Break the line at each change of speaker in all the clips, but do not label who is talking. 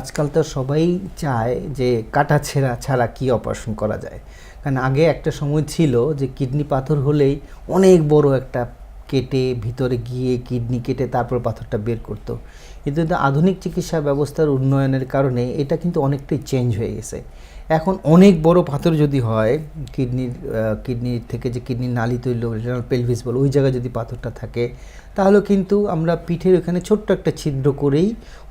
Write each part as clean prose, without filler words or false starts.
আজকাল তো সবাই চায় যে কাটা ছেঁড়া ছাড়া কি অপারেশন করা যায়। কারণ আগে একটা সময় ছিল যে কিডনি পাথর হলেই অনেক বড় একটা কেটে ভিতরে গিয়ে কিডনি কেটে তারপর পাথরটা বের করতো। কিন্তু আধুনিক চিকিৎসা ব্যবস্থার উন্নয়নের কারণে এটা কিন্তু অনেকটাই চেঞ্জ হয়ে গেছে। এখন অনেক বড় পাথর যদি হয় কিডনির থেকে যে কিডনির নালি তৈরি রেনাল পেলভিস বলে ওই জায়গায় যদি পাথরটা থাকে, তাহলে কিন্তু আমরা পিঠের ওখানে ছোট্ট একটা ছিদ্র করেই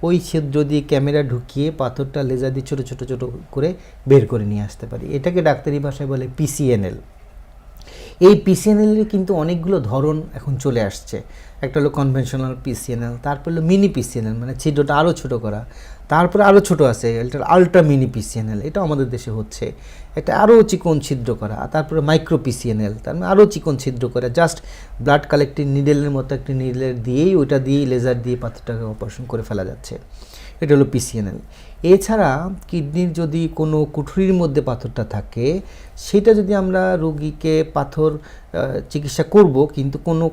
ওই ছিদ্র দিয়ে ক্যামেরা ঢুকিয়ে পাথরটা লেজার দিয়ে ছোটো ছোটো ছোটো করে বের করে নিয়ে আসতে পারি। এটাকে ডাক্তারি ভাষায় বলে পিসিএনএল। এই পিসিএনএলের কিন্তু অনেকগুলো ধরন এখন চলে আসছে। একটা হলো কনভেনশনাল পিসিএনএল, তারপর হলো মিনি পিসিএনএল, মানে ছিদ্রটা আরও ছোটো করা, তারপরে আরও ছোটো আছে এটা আলট্রা মিনি পিসিএনএল, এটা আমাদের দেশে হচ্ছে। এটা আরও চিকন ছিদ্র করা, তারপরে মাইক্রো পিসিএনএল, তার মানে আরও চিকন ছিদ্র করা, জাস্ট ব্লাড কালেক্টিং নিডেলের মতো একটা নিডেলের দিয়েই ওইটা দিয়েই লেজার দিয়ে পাথরটাকে অপারেশন করে ফেলা যাচ্ছে। এটা হলো পিসিএনএল। এছাড়া কিডনির যদি কোনো কুঠুরির মধ্যে পাথরটা থাকে, সেটা যদি আমরা রোগীকে পাথর চিকিৎসা করব কিন্তু কোনো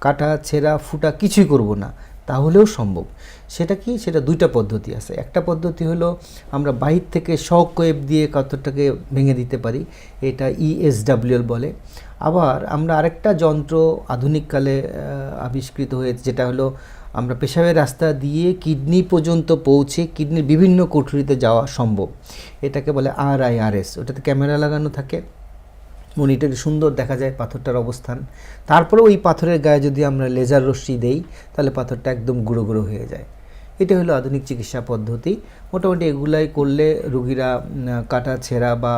কাটা ছেঁড়া ফুটা কিছুই করব না, তাহলেও সম্ভব। সেটা কি? সেটা দুইটা পদ্ধতি আছে। একটা পদ্ধতি হলো আমরা বাহির থেকে শক ওয়েভ দিয়ে পাথরটাকে ভেঙে দিতে পারি, এটা ইএসডব্লিউএল বলে। আবার আমরা আরেকটা যন্ত্র আধুনিককালে আবিষ্কৃত হয়েছে, যেটা হলো আমরা পেশাবের রাস্তা দিয়ে কিডনি পর্যন্ত পৌঁছে কিডনির বিভিন্ন কুঠুরিতে যাওয়া সম্ভব। এটাকে বলে RIRS। ওটাতে ক্যামেরা লাগানো থাকে, মনিটরে সুন্দর দেখা যায় পাথরটার অবস্থান। তারপরে ওই পাথরের গায়ে যদি আমরা লেজার রশ্মি দেই, তাহলে পাথরটা একদম গুঁড়ো গুঁড়ো হয়ে যায়। এটা হলো আধুনিক চিকিৎসা পদ্ধতি। মোটামুটি এগুলাই করলে রোগীরা কাটা ছেঁড়া বা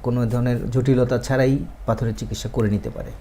কোনো ধরনের জটিলতা ছাড়াই পাথরের চিকিৎসা করে নিতে পারে।